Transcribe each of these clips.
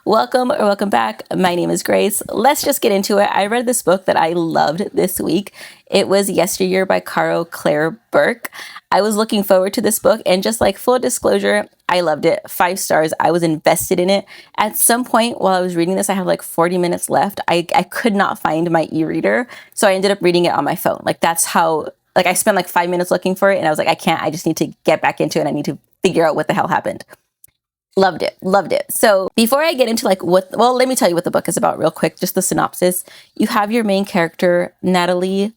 Welcome or welcome back. My name is Grace. Let's just get into it. I read this book that I loved this week. It was Yesteryear by Caro Claire Burke. I was looking forward to this book, and just like full disclosure, I loved it. 5 stars. I was invested in it. At some point while I was reading this, I had like 40 minutes left. I could not find my e-reader, so I ended up reading it on my phone. Like that's how, like I spent like 5 minutes looking for it, and I was like, I can't. I just need to get back into it. I need to figure out what the hell happened. Loved it. Loved it. So before I get into let me tell you what the book is about real quick, just the synopsis. You have your main character, Natalie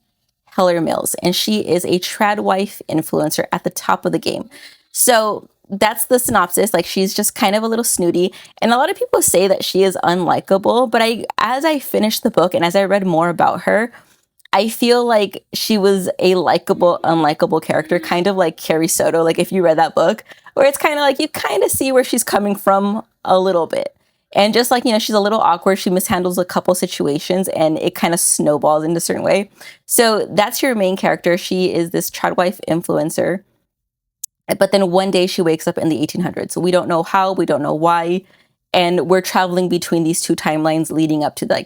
Heller Mills, and she is a Tradwife influencer at the top of the game. So that's the synopsis. Like, she's just kind of a little snooty. And a lot of people say that she is unlikable, but as I finished the book and as I read more about her, I feel like she was a likable, unlikable character, kind of like Carrie Soto. Like if you read that book, where it's kind of like you kind of see where she's coming from a little bit. And just like, she's a little awkward. She mishandles a couple situations and it kind of snowballs in a certain way. So that's your main character. She is this Tradwife influencer. But then one day she wakes up in the 1800s. So we don't know how, we don't know why. And we're traveling between these two timelines leading up to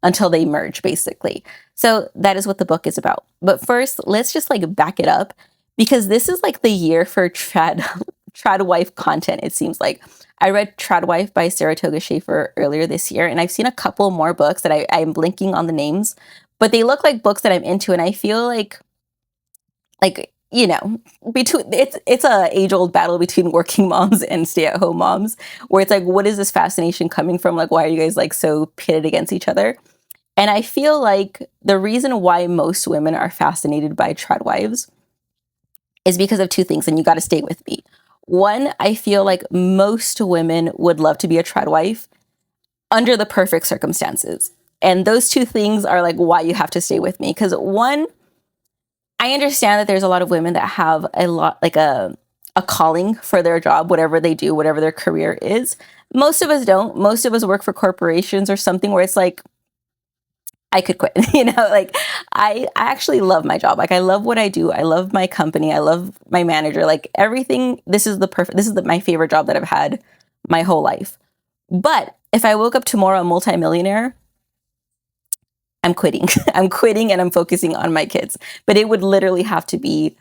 until they merge, basically. So that is what the book is about. But first, let's just back it up, because this is like the year for Tradwife content, it seems like. I read Tradwife by Saratoga Schaefer earlier this year, and I've seen a couple more books that I'm blinking on the names, but they look like books that I'm into, and I feel like between it's a age-old battle between working moms and stay-at-home moms, where it's like, what is this fascination coming from? Like, why are you guys so pitted against each other? And I feel like the reason why most women are fascinated by Tradwives is because of two things, and you got to stay with me. One, I feel like most women would love to be a Tradwife under the perfect circumstances. And those two things are why you have to stay with me. Because one, I understand that there's a lot of women that have a calling for their job, whatever they do, whatever their career is. Most of us don't. Most of us work for corporations or something where it's like, I could quit, I actually love my job. I love what I do. I love my company. I love my manager, everything. This is my favorite job that I've had my whole life. But if I woke up tomorrow a multimillionaire, I'm quitting. I'm quitting and I'm focusing on my kids. But it would literally have to be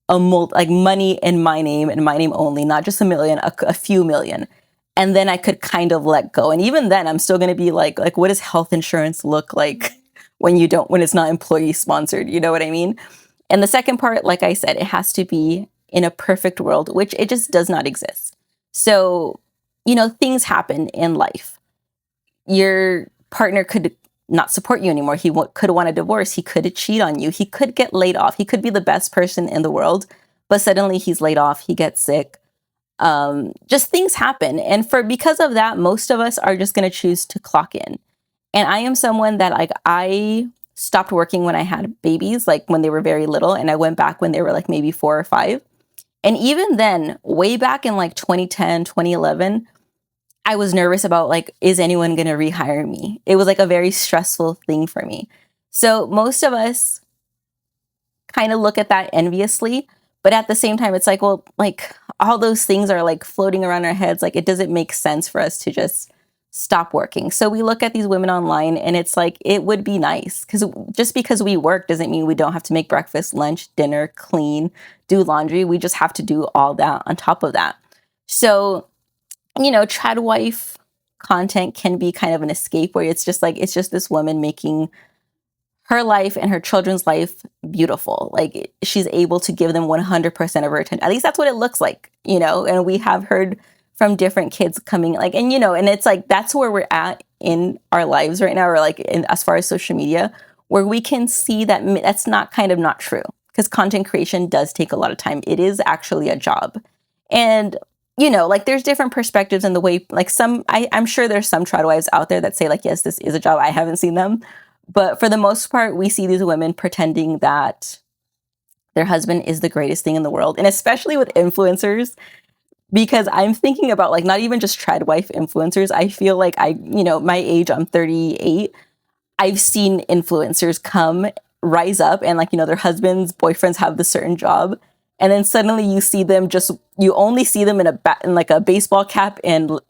money in my name and my name only, not just a million, a few million. And then I could kind of let go. And even then I'm still going to be like, what does health insurance look like when it's not employee sponsored? You know what I mean? And the second part, like I said, it has to be in a perfect world, which it just does not exist. So, things happen in life. Your partner could not support you anymore. He could want a divorce. He could cheat on you. He could get laid off. He could be the best person in the world, but suddenly he's laid off. He gets sick. Just things happen. And because of that, most of us are just going to choose to clock in. And I am someone that I stopped working when I had babies, when they were very little. And I went back when they were maybe 4 or 5. And even then, way back in 2010, 2011, I was nervous about is anyone going to rehire me? It was a very stressful thing for me. So most of us kind of look at that enviously, but at the same time, it's all those things are floating around our heads. It doesn't make sense for us to just stop working. So we look at these women online and it's it would be nice, because just because we work doesn't mean we don't have to make breakfast, lunch, dinner, clean, do laundry. We just have to do all that on top of that. So, Tradwife content can be kind of an escape, where it's just this woman making her life and her children's life beautiful. She's able to give them 100% of her attention. At least that's what it looks like, and we have heard from different kids coming and it's that's where we're at in our lives right now, or as far as social media, where we can see that that's not true, because content creation does take a lot of time. It is actually a job. And there's different perspectives in the way, I'm sure there's some Tradwives out there that say yes, this is a job. I haven't seen them. But for the most part, we see these women pretending that their husband is the greatest thing in the world. And especially with influencers, because I'm thinking about not even just Tradwife influencers. I feel my age, I'm 38. I've seen influencers rise up and their husbands, boyfriends have this certain job. And then suddenly you see them you only see them in a baseball cap and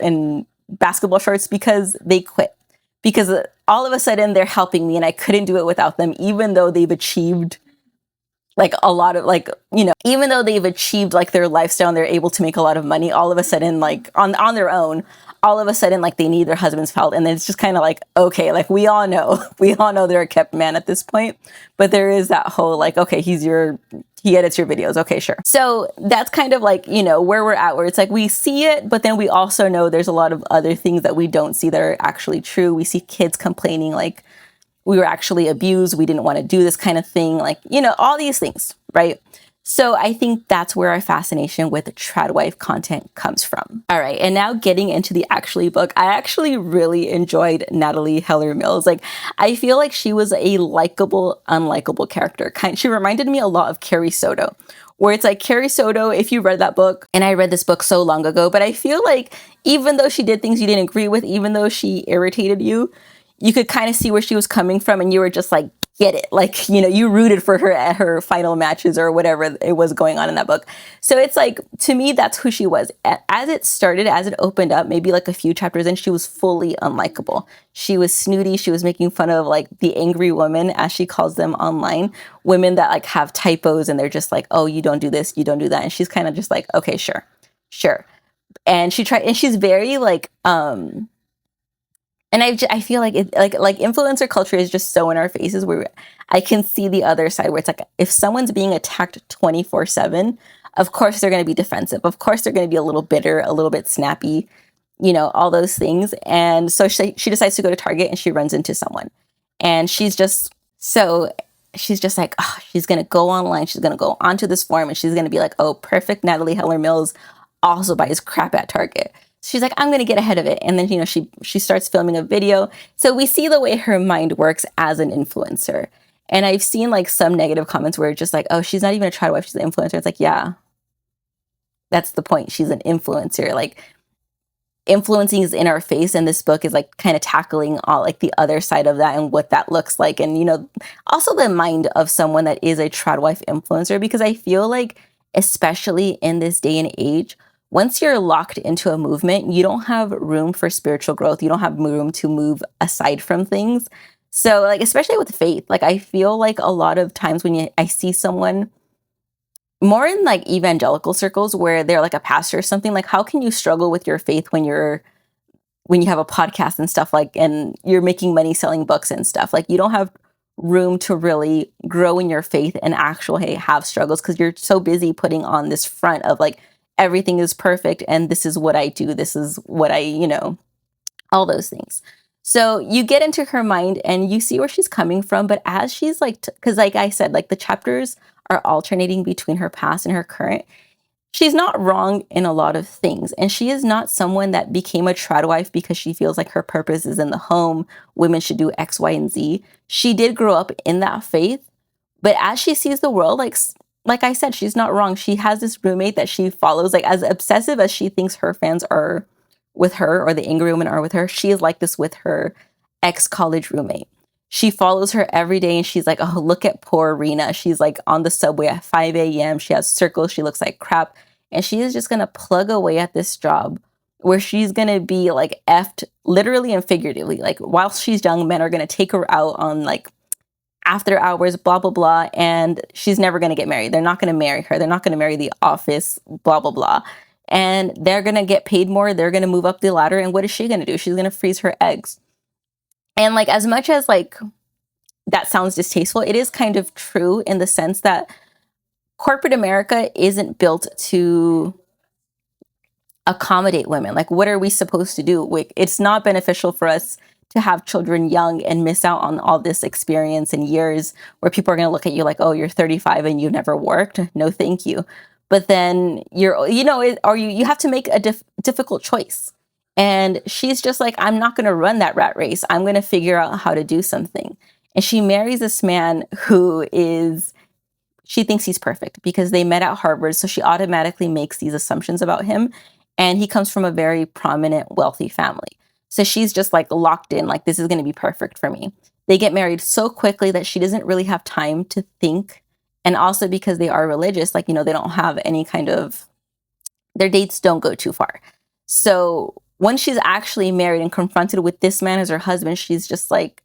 basketball shorts because they quit. Because all of a sudden they're helping me and I couldn't do it without them, even though they've achieved like a lot of like, even though they've achieved like their lifestyle and they're able to make a lot of money, all of a sudden like on their own, all of a sudden like they need their husband's help. And then it's just kind of like, okay, like we all know they're a kept man at this point, but there is that whole like, okay, he edits your videos. Okay, sure. So that's kind of like, where we're at, where it's like we see it, but then we also know there's a lot of other things that we don't see that are actually true. We see kids complaining like, we were actually abused, we didn't want to do this kind of thing, like, all these things, right? So I think that's where our fascination with Tradwife content comes from. All right, and now getting into the actually book, I actually really enjoyed Natalie Heller Mills. Like, I feel like she was a likable, unlikable character. She reminded me a lot of Carrie Soto, where it's like Carrie Soto, if you read that book, and I read this book so long ago, but I feel like even though she did things you didn't agree with, even though she irritated you, you could kind of see where she was coming from and you were just like, get it. Like, you rooted for her at her final matches or whatever it was going on in that book. So it's like, to me, that's who she was. As it started, as it opened up, maybe like a few chapters in, she was fully unlikable. She was snooty. She was making fun of like the angry women, as she calls them online, women that like have typos and they're just like, oh, you don't do this, you don't do that. And she's kind of just like, okay, sure. And she's very like, and I feel like it like influencer culture is just so in our faces, where I can see the other side, where it's like if someone's being attacked 24/7, of course they're going to be defensive. Of course they're going to be a little bitter, a little bit snappy, all those things. And so she decides to go to Target and she runs into someone, and she's just like, oh, she's going to go online. She's going to go onto this forum and she's going to be like, oh, perfect. Natalie Heller Mills also buys crap at Target. She's like, I'm going to get ahead of it. And then, she starts filming a video. So we see the way her mind works as an influencer. And I've seen like some negative comments where it's just like, oh, she's not even a Tradwife, she's an influencer. It's like, yeah, that's the point. She's an influencer. Like, influencing is in our face, and this book is like kind of tackling all like the other side of that and what that looks like. And, also the mind of someone that is a Tradwife influencer, because I feel like, especially in this day and age, once you're locked into a movement, you don't have room for spiritual growth. You don't have room to move aside from things. So like, especially with faith, like I feel like a lot of times when I see someone more in like evangelical circles where they're like a pastor or something, like how can you struggle with your faith when you have a podcast and stuff, like, and you're making money selling books and stuff? Like, you don't have room to really grow in your faith and actually have struggles, because you're so busy putting on this front of like, everything is perfect and this is what I do, this is what I, all those things. So you get into her mind and you see where she's coming from, but as she's like, because like I said, like the chapters are alternating between her past and her current, she's not wrong in a lot of things. And she is not someone that became a Tradwife because she feels like her purpose is in the home, women should do X, Y, and Z. She did grow up in that faith, but as she sees the world, like I said, she's not wrong. She has this roommate that she follows, like as obsessive as she thinks her fans are with her, or the angry women are with her, she is like this with her ex-college roommate. She follows her every day and she's like, oh, look at poor Rena. She's like on the subway at 5 a.m. She has circles. She looks like crap. And she is just going to plug away at this job where she's going to be like effed literally and figuratively. Like, while she's young, men are going to take her out on like after hours, blah, blah, blah. And she's never going to get married. They're not going to marry her. They're not going to marry the office, blah, blah, blah. And they're going to get paid more. They're going to move up the ladder. And what is she going to do? She's going to freeze her eggs. And like, as much as like that sounds distasteful, it is kind of true in the sense that corporate America isn't built to accommodate women. Like, what are we supposed to do? Like, it's not beneficial for us to have children young and miss out on all this experience and years where people are going to look at you like, oh, you're 35 and you've never worked. No, thank you. But then you have to make a difficult choice. And she's just like, I'm not going to run that rat race. I'm going to figure out how to do something. And she marries this man she thinks he's perfect because they met at Harvard. So she automatically makes these assumptions about him. And he comes from a very prominent, wealthy family. So she's just like locked in, like, this is going to be perfect for me. They get married so quickly that she doesn't really have time to think. And also because they are religious, like, they don't have any kind of, their dates don't go too far. So when she's actually married and confronted with this man as her husband, she's just like,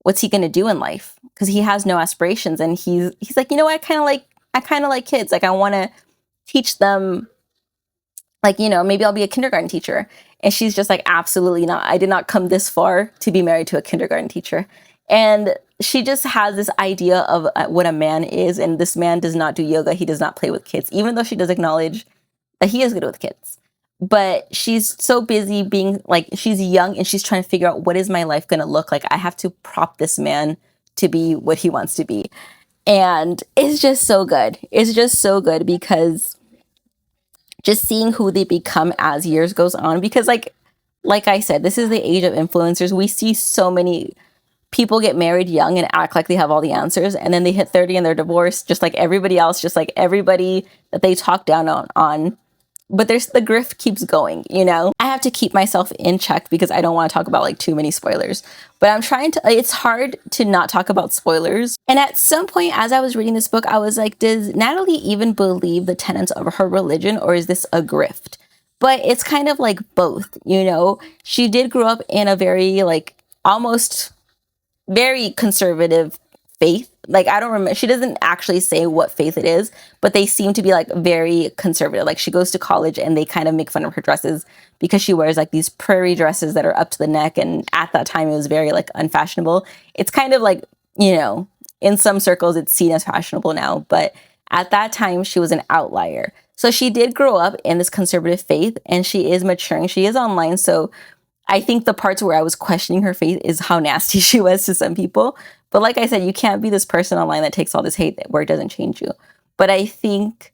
what's he going to do in life? Because he has no aspirations. And he's like, you know what? I kind of like kids. Like, I want to teach them, like, you know, maybe I'll be a kindergarten teacher. And she's just like, absolutely not. I did not come this far to be married to a kindergarten teacher. And she just has this idea of what a man is. And this man does not do yoga. He does not play with kids, even though she does acknowledge that he is good with kids. But she's so busy being like, she's young and she's trying to figure out, what is my life going to look like? I have to prop this man to be what he wants to be. And it's just so good. It's just so good because just seeing who they become as years goes on, because like I said, this is the age of influencers. We see so many people get married young and act like they have all the answers, and then they hit 30 and they're divorced, just like everybody else, just like everybody that they talk down on. But there's the grift keeps going, you know. I have to keep myself in check because I don't want to talk about like too many spoilers. But I'm trying to, it's hard to not talk about spoilers. And at some point as I was reading this book, I was like, does Natalie even believe the tenets of her religion, or is this a grift? But it's kind of like both, you know. She did grow up in a very like almost very conservative faith. Like, I don't remember, she doesn't actually say what faith it is, but they seem to be like very conservative. Like, she goes to college and they kind of make fun of her dresses because she wears like these prairie dresses that are up to the neck, and at that time it was very like unfashionable. It's kind of like, you know, in some circles it's seen as fashionable now, but at that time she was an outlier. So she did grow up in this conservative faith, and she is maturing. She is online, so I think the parts where I was questioning her faith is how nasty she was to some people. But like I said, you can't be this person online that takes all this hate where it doesn't change you. But I think,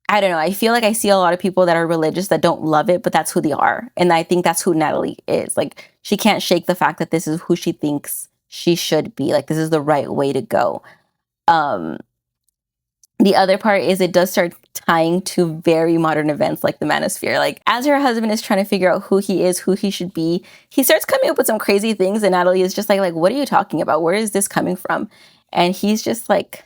I don't know, I feel like I see a lot of people that are religious that don't love it, but that's who they are. And I think that's who Natalie is. Like, she can't shake the fact that this is who she thinks she should be. Like, this is the right way to go. The other part is it does start tying to very modern events like the manosphere. Like, as her husband is trying to figure out who he is, who he should be, he starts coming up with some crazy things, and Natalie is just like, what are you talking about? Where is this coming from? And he's just like,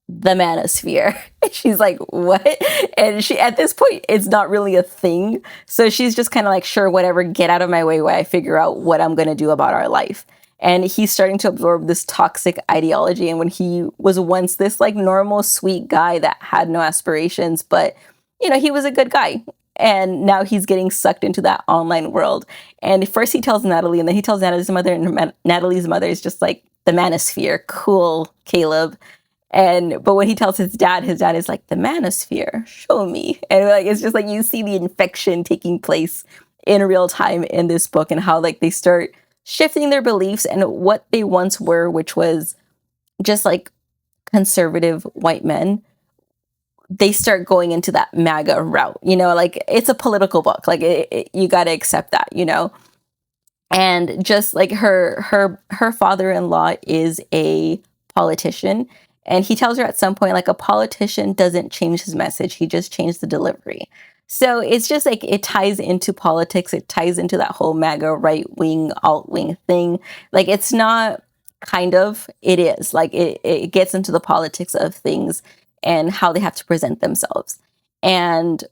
the manosphere. She's like, what? And she, at this point, it's not really a thing. So she's just kind of like, sure, whatever, get out of my way while I figure out what I'm going to do about our life. And he's starting to absorb this toxic ideology. And when he was once this like normal, sweet guy that had no aspirations, but, you know, he was a good guy. And now he's getting sucked into that online world. And first he tells Natalie, and then he tells Natalie's mother, and Natalie's mother is just like, the manosphere. Cool, Caleb. But when he tells his dad is like, the manosphere, show me. And like, it's just like, you see the infection taking place in real time in this book, and how like they start shifting their beliefs and what they once were, which was just like conservative white men. They start going into that MAGA route, you know, like it's a political book. Like you got to accept that, you know. And just like her father-in-law is a politician, and he tells her at some point, like, a politician doesn't change his message, he just changed the delivery. So it's just like, it ties into politics, it ties into that whole MAGA right-wing, alt-wing thing. Like, it's not kind of, it is. Like, it gets into the politics of things and how they have to present themselves. And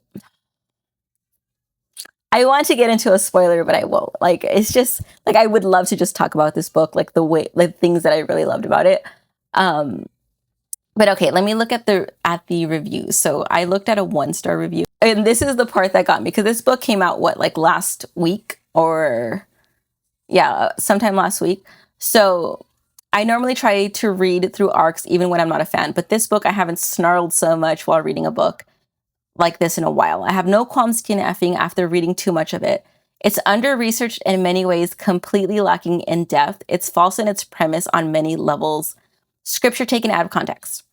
I want to get into a spoiler, but I won't. Like, it's just, like, I would love to just talk about this book, like, the way, like, things that I really loved about it. But okay, let me look at the reviews. So I looked at a 1-star review, and this is the part that got me, because this book came out like last week, or yeah, sometime last week. So I normally try to read through arcs even when I'm not a fan, but this book I haven't snarled so much while reading a book like this in a while. I have no qualms DNFing after reading too much of it. It's under-researched in many ways, completely lacking in depth. It's false in its premise on many levels. Scripture taken out of context.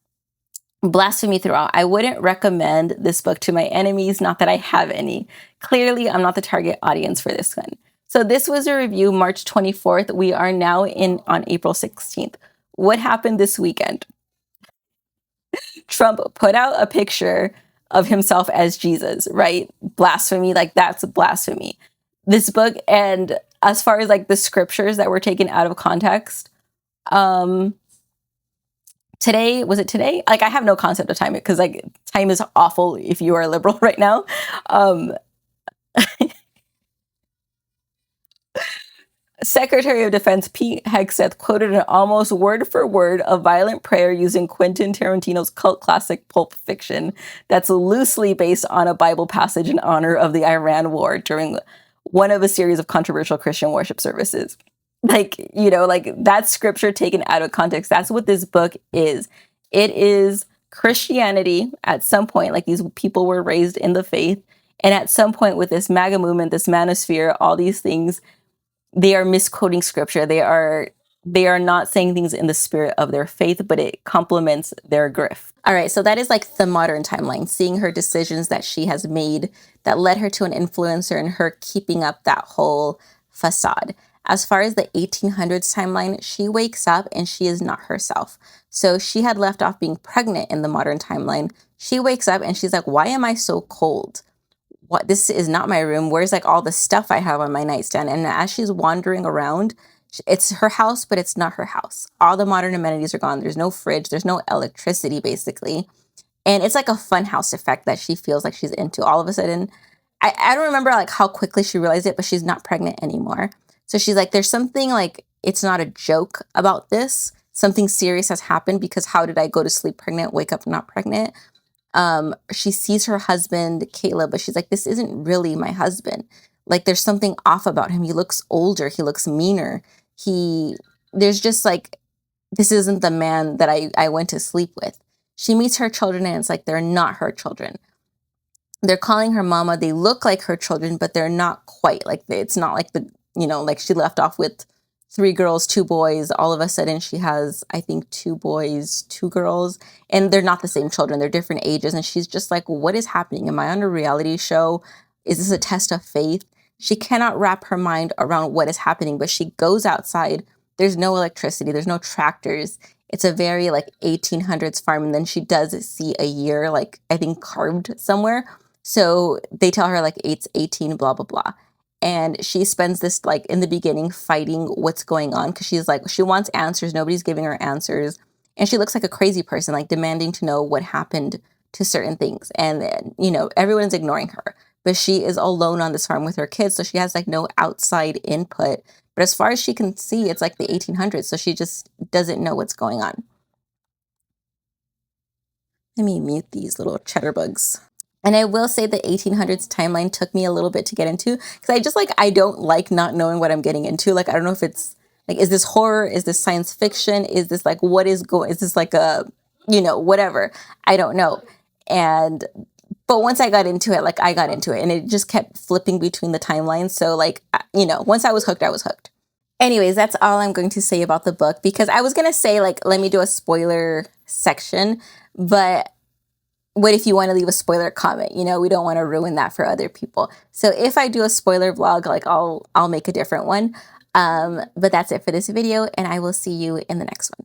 Blasphemy throughout. I wouldn't recommend this book to my enemies, not that I have any. Clearly, I'm not the target audience for this one. So this was a review March 24th. We are now on April 16th. What happened this weekend? Trump put out a picture of himself as Jesus, right? Blasphemy, like, that's blasphemy. This book, and as far as like the scriptures that were taken out of context, today, was it today? Like, I have no concept of time, because like time is awful if you are a liberal right now. Secretary of Defense Pete Hegseth quoted an almost word for word a violent prayer using Quentin Tarantino's cult classic Pulp Fiction that's loosely based on a Bible passage in honor of the Iran war during one of a series of controversial Christian worship services. Like, like that scripture taken out of context, that's what this book is. It is Christianity at some point, like these people were raised in the faith. And at some point with this MAGA movement, this manosphere, all these things, they are misquoting scripture. They are not saying things in the spirit of their faith, but it complements their grift. All right, so that is like the modern timeline, seeing her decisions that she has made that led her to an influencer and her keeping up that whole facade. As far as the 1800s timeline, she wakes up and she is not herself. So she had left off being pregnant in the modern timeline. She wakes up and she's like, why am I so cold? What, this is not my room. Where's like all the stuff I have on my nightstand? And as she's wandering around, it's her house, but it's not her house. All the modern amenities are gone. There's no fridge. There's no electricity, basically. And it's like a fun house effect that she feels like she's into. All of a sudden, I don't remember like how quickly she realized it, but she's not pregnant anymore. So she's like, there's something like, it's not a joke about this. Something serious has happened because how did I go to sleep pregnant, wake up not pregnant? She sees her husband, Caleb, but she's like, this isn't really my husband. Like, there's something off about him. He looks older. He looks meaner. There's just like, this isn't the man that I went to sleep with. She meets her children and it's like, they're not her children. They're calling her mama. They look like her children, but they're not quite like, it's not like like she left off with 3 girls, 2 boys. All of a sudden she has, I think, 2 boys, 2 girls, and they're not the same children. They're different ages. And she's just like, what is happening? Am I on a reality show? Is this a test of faith? She cannot wrap her mind around what is happening, but she goes outside. There's no electricity. There's no tractors. It's a very like 1800s farm. And then she does see a year, like I think carved somewhere. So they tell her like it's 18, blah, blah, blah. And she spends this, like, in the beginning fighting what's going on because she's like, she wants answers. Nobody's giving her answers. And she looks like a crazy person, like demanding to know what happened to certain things. And, everyone's ignoring her. But she is alone on this farm with her kids. So she has like no outside input. But as far as she can see, it's like the 1800s. So she just doesn't know what's going on. Let me mute these little cheddar bugs. And I will say the 1800s timeline took me a little bit to get into because I don't like not knowing what I'm getting into. Like, I don't know if it's like, is this horror? Is this science fiction? Is this like, is this like a, whatever? I don't know. But once I got into it, like I got into it and it just kept flipping between the timelines. So like, once I was hooked, I was hooked. Anyways, that's all I'm going to say about the book because I was going to say like, let me do a spoiler section, but what if you want to leave a spoiler comment? We don't want to ruin that for other people. So if I do a spoiler vlog, like I'll make a different one. But that's it for this video and I will see you in the next one.